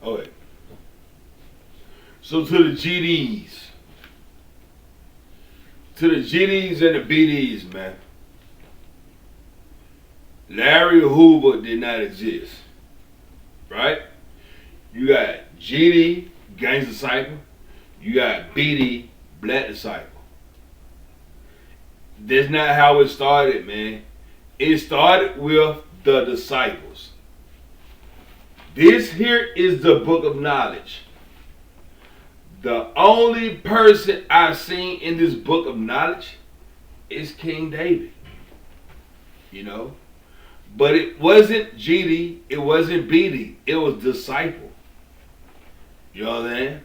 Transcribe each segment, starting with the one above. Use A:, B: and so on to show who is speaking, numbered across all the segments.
A: Okay. So to the GDs, to the GDs and the BDs, man, Larry Hoover did not exist, right? You got GD, Gangs Disciple. You got BD, Black Disciple. That's not how it started, man. It started with the disciples. This here is the book of knowledge. The only person I've seen in this book of knowledge is King David. You know? But it wasn't GD, it wasn't BD, it was disciple. You know what I'm saying?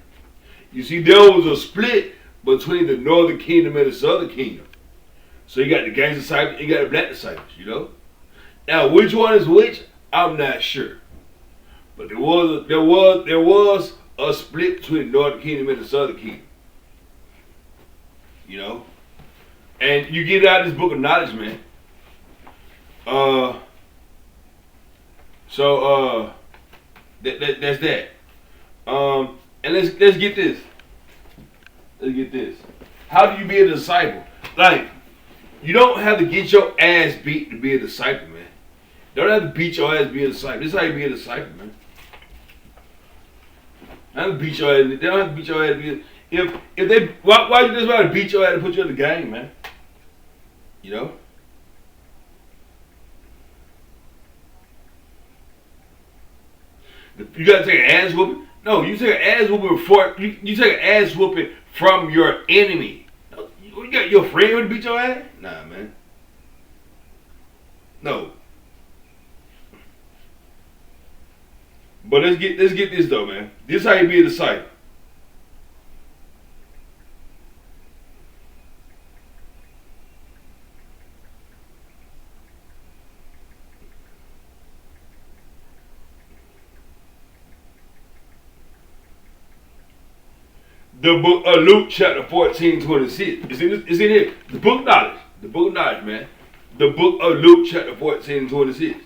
A: You see, there was a split between the northern kingdom and the southern kingdom. So you got the Gangs Disciples, you got the Black Disciples, you know? Now which one is which, I'm not sure. But there was a split between the northern kingdom and the southern kingdom. You know? And you get out of this book of knowledge, man. That's that. And let's get this. Let's get this. How do you be a disciple? Like, you don't have to get your ass beat to be a disciple, man. You don't have to beat your ass to be a disciple. This is how you be a disciple, man. They don't have to beat your ass. They don't have to beat your ass to be if they why you just about to beat your ass to put you in the game, man? You know? You gotta take an ass whooping? No, you take an ass whooping before you take an ass whooping from your enemy. You got your friend who beat your ass? Nah, man. No. But let's get this though, man. This is how you be a disciple. The book of Luke chapter 14:26. It's in here. The book of knowledge. The book of knowledge, man. The book of Luke chapter 14:26.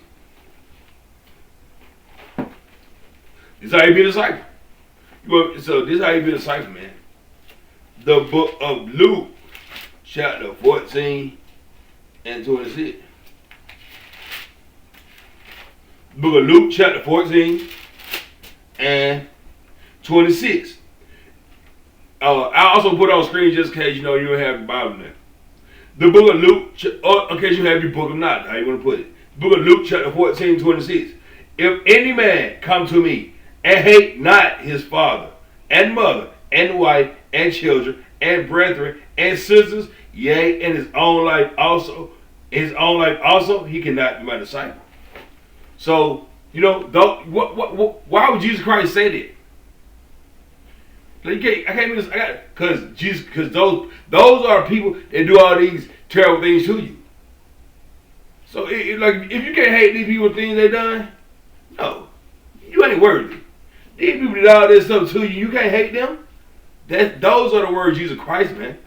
A: This is how you be a disciple. So this is how you be a disciple, man. The book of Luke chapter 14:26. Book of Luke chapter 14 and 26. I also put it on screen just in case you don't have the Bible there. The book of Luke, in case you have your book of knowledge, how you want to put it. The book of Luke chapter 14:26. If any man come to me and hate not his father and mother and wife and children and brethren and sisters, yea, and his own life also, he cannot be my disciple. So, why would Jesus Christ say that? Because those are people that do all these terrible things to you. So like if you can't hate these people for things they done, no, you ain't worthy. These people did all this stuff to you, you can't hate them. Those are the words of Jesus Christ, man.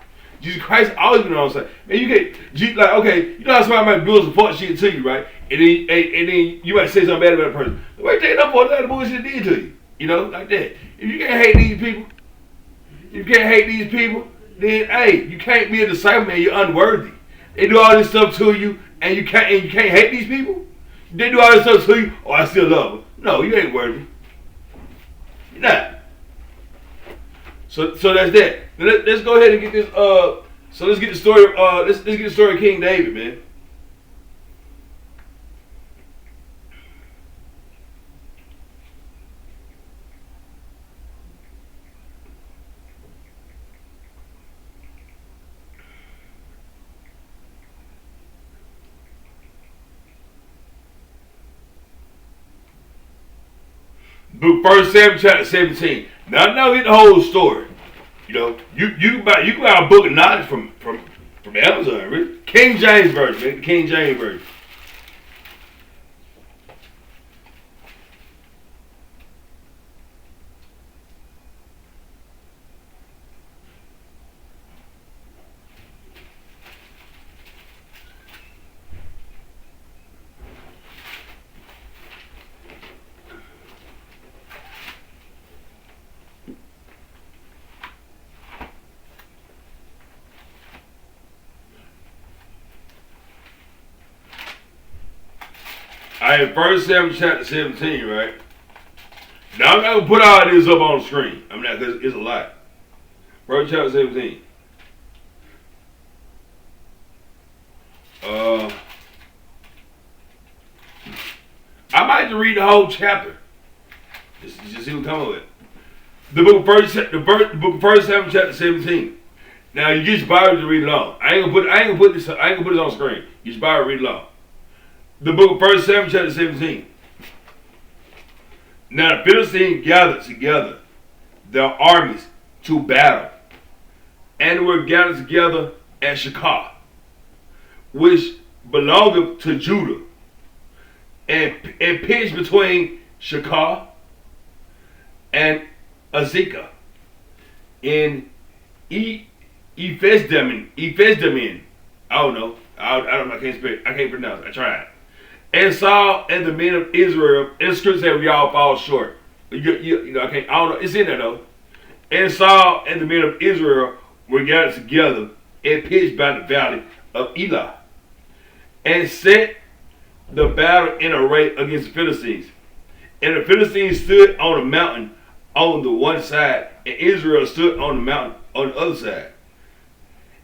A: Jesus Christ always been on side. Man, you can't okay, you know how somebody might build some fuck shit to you, right? And then you might say something bad about a person. Wait, take up for that bullshit did to you. You know, like that. If you can't hate these people, then hey, you can't be a disciple, man. You're unworthy. They do all this stuff to you, and you can't hate these people. They do all this stuff to you. Oh, I still love them. No, you ain't worthy. You're not. So that's that. Now let's go ahead and get this. So let's get the story. Let's get the story of King David, man. Book 1 Samuel chapter 17. Now get the whole story. You know, you can buy a book of knowledge from Amazon, really. King James version, man. King James version. in 1 Samuel chapter 17, right? Now I'm not gonna put all this up on the screen. I'm not, because it's a lot. 1 chapter 17. I might just read the whole chapter. Just see what come of it. The book of First Samuel chapter 17. Now you get your Bible to read it along. I ain't gonna put this on the screen. Get your Bible to read it along. The book of 1 Samuel chapter 17. Now the Philistines gathered together their armies to battle, and were gathered together at Shekar, which belonged to Judah, and pitched between Shekar and Azekah in Ephesdamin. I don't know. I can't speak. I can't pronounce it. I tried. And Saul and the men of Israel, and the scripture said we all fall short. You know, I don't know. It's in there though. And Saul and the men of Israel were gathered together and pitched by the valley of Elah, and set the battle in array against the Philistines. And the Philistines stood on a mountain on the one side, and Israel stood on the mountain on the other side.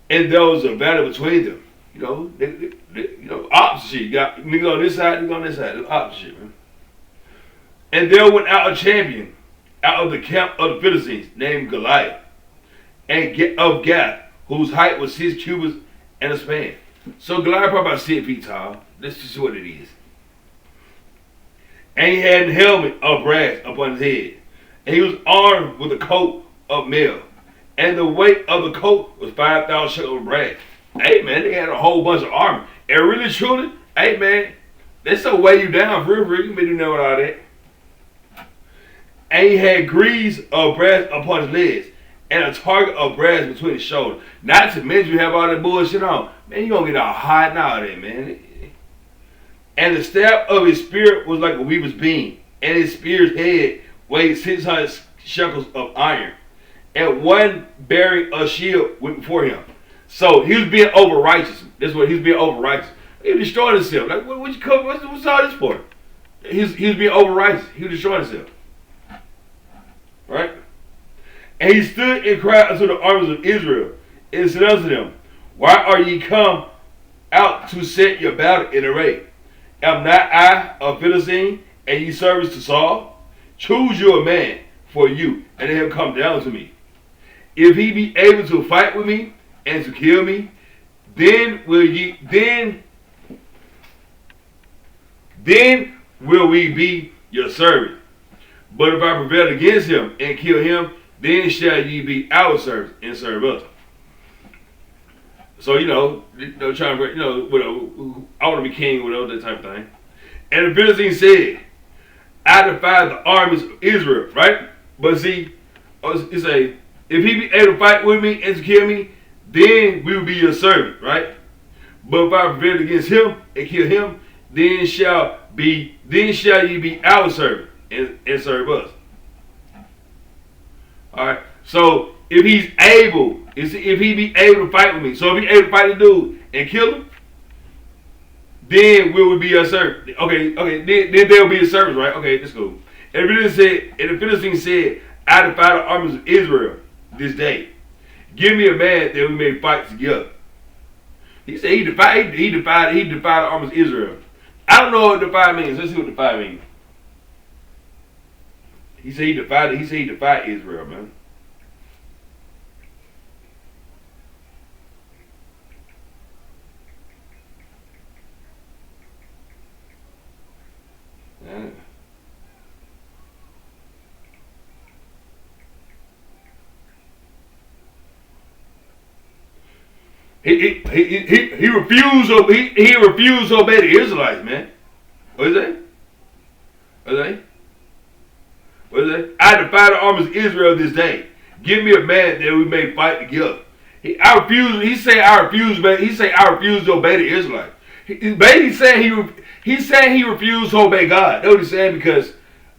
A: And there was a battle between them. You know, opposite. You got niggas on this side, niggas on this side. Opposite, man. And there went out a champion out of the camp of the Philistines named Goliath, and of Gath, whose height was 6 cubits and a span. So Goliath probably about 6 feet tall. That's just what it is. And he had a helmet of brass upon his head, and he was armed with a coat of mail, and the weight of the coat was 5,000 shekels of brass. Hey man, they had a whole bunch of armor. And really truly, hey man, that's so weigh you down for real. You better know all that. And he had greaves of brass upon his legs, and a target of brass between his shoulders. Not to mention you have all that bullshit on. Man, you gonna get all hot and all that, man. And the staff of his spear was like a weaver's beam, and his spear's head weighed 600 shekels of iron, and one bearing a shield went before him. So he was being over righteous. That's what he was being over righteous. He was destroying himself. Like what you come? What's all this for? He was being over righteous. He was destroying himself. Right? And he stood and cried unto the armies of Israel, and said unto them, why are ye come out to set your battle in array? Am not I a Philistine, and ye servants to Saul? Choose you a man for you, and let him come down to me. If he be able to fight with me and to kill me, then will we be your servant. But if I prevail against him and kill him, then shall ye be our servants and serve us. So, trying to, whatever, I want to be king, whatever, that type of thing. And the Philistines said, I defy the armies of Israel, right? But see, it say, if he be able to fight with me and to kill me, then we will be your servant, right? But if I prevail against him and kill him, then shall ye be our servant and serve us. All right. So if he be able to fight with me, so if he able to fight the dude and kill him, then we will be your servant. Okay. Then they'll be your servants, right? Okay, that's cool. And the Philistines said, I defy the armies of Israel this day. Give me a man that we may fight together. He said he defied the armies of Israel. I don't know what defy means. Let's see what defy means. He said he defied Israel, man. Yeah. He refused to obey the Israelites, man. What is that? I defy the armies of Israel this day. Give me a man that we may fight together. He said I refuse to obey the Israelites. He's saying he refused to obey God. That's what he's saying, because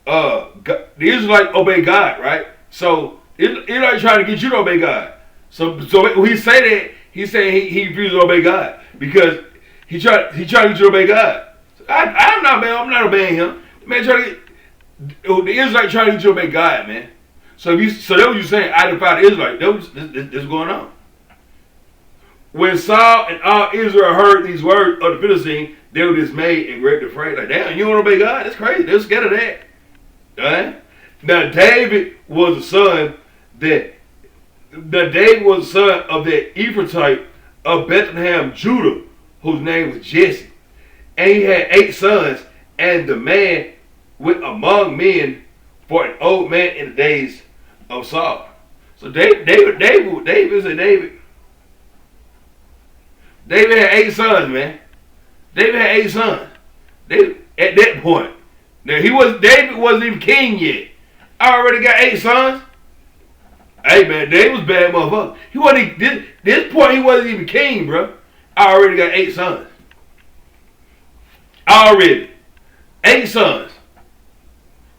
A: the Israelites obey God, right? So it's not trying to get you to obey God. So when he say that, he's saying he refused to obey God because he tried to get you to obey God. I'm not obeying him. The man trying to get, the Israelite trying to get you to obey God, man. So that was you saying, I defy the Israelite. This is going on. When Saul and all Israel heard these words of the Philistine, they were dismayed and greatly afraid. Like, damn, you don't obey God? That's crazy. They were scared of that. Right? Now David was the son of the Ephrathite of Bethlehem, Judah, whose name was Jesse. And he had 8 sons, and the man went among men for an old man in the days of Saul. So David had 8 sons, man. David had 8 sons. At that point. Now David wasn't even king yet. I already got 8 sons. Hey man, David was a bad motherfucker. He wasn't this point he wasn't even king, bro. I already got 8 sons. Already. 8 sons.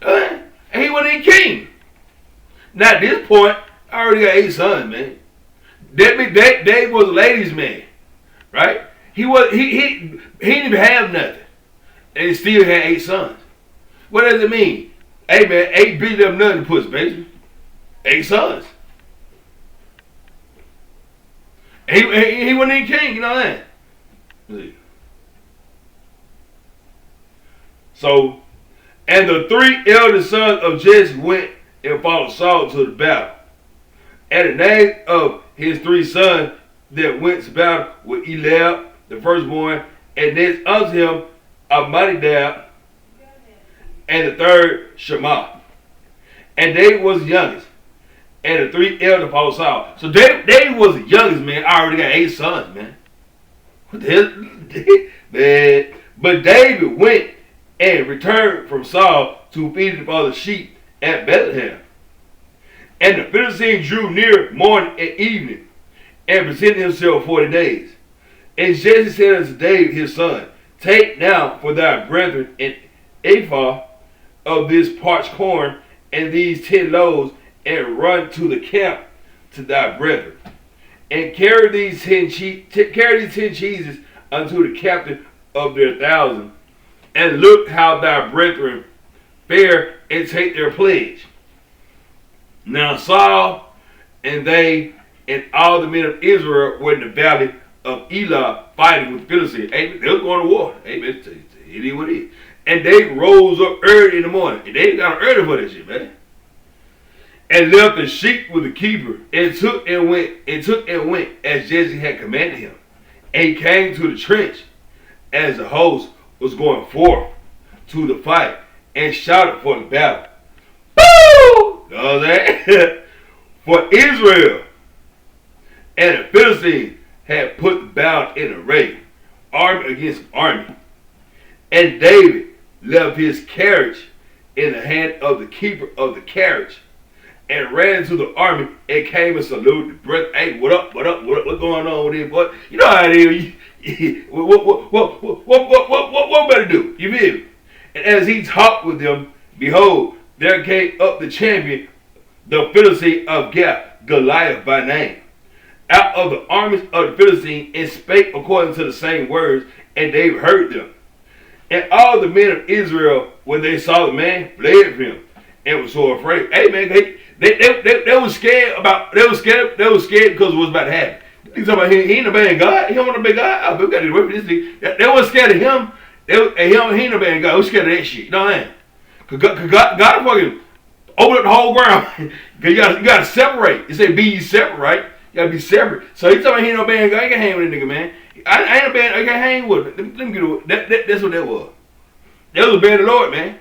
A: And he wasn't even king. Now at this point, I already got 8 sons, man. David was a ladies' man. Right? He didn't even have nothing. And he still had 8 sons. What does it mean? Hey man, 8 beat up nothing to push, baby. 8 sons. He wasn't even king, you know that? So, and the 3 eldest sons of Jesse went and followed Saul to the battle. And the name of his 3 sons that went to battle were Eliab, the firstborn, and next unto him Abinadab, and the third Shammah. And David was the youngest. And the 3 elders followed Saul. So David was the youngest, man. I already got 8 sons, man. What the hell? Man. But David went and returned from Saul to feed the father's sheep at Bethlehem. And the Philistine drew near morning and evening, and presented himself 40 days. And Jesse said unto David his son, take now for thy brethren an ephah of this parched corn, and these 10 loaves, and run to the camp to thy brethren. And carry these 10 cheeses unto the captain of their 1,000, and look how thy brethren fare, and take their pledge. Now Saul and they and all the men of Israel were in the valley of Elah fighting with Philistines. Hey, they was going to war. Hey, man, it is what it is. And they rose up early in the morning. And they got early for that shit, man. And left the sheep with the keeper, and took and went as Jesse had commanded him. And he came to the trench as the host was going forth to the fight, and shouted for the battle. Boo! You know what I'm saying? For Israel and the Philistines had put the battle in array, army against army. And David left his carriage in the hand of the keeper of the carriage, and ran into the army and came and saluted the brethren. Hey, what up? What's going on with this, boy? You know how it is. What better do? You feel me? And as he talked with them, behold, there came up the champion, the Philistine of Gath, Goliath by name, out of the armies of the Philistines, and spake according to the same words, and David heard them. And all the men of Israel, when they saw the man, fled from him, and was so afraid. Hey man, they were scared about. They were scared because of what's about to happen. He's talking about he ain't obeying God. He don't want to obey God. We got to wait for this thing. They were scared of him. He ain't obeying God. We're scared of that shit. You know what I mean? Cause God fucking open up the whole ground. Cause you got to separate. It said be ye separate, right? You got to be separate. So he's talking about he ain't obeying God. I can't hang with that nigga, man. I ain't obeying. I can't hang with him. Let me get away. That's what that was. That was obeying the Lord, man.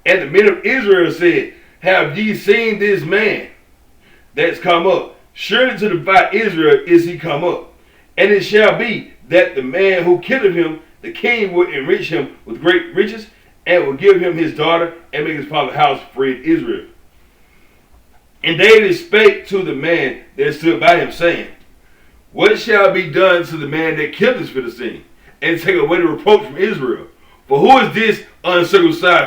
A: And the men of Israel said, have ye seen this man that's come up? Surely to divide Israel is he come up. And it shall be that the man who killed him, the king will enrich him with great riches, and will give him his daughter, and make his father's house free in Israel. And David spake to the man that stood by him, saying, what shall be done to the man that killed this Philistine, and take away the reproach from Israel? For who is this uncircumcised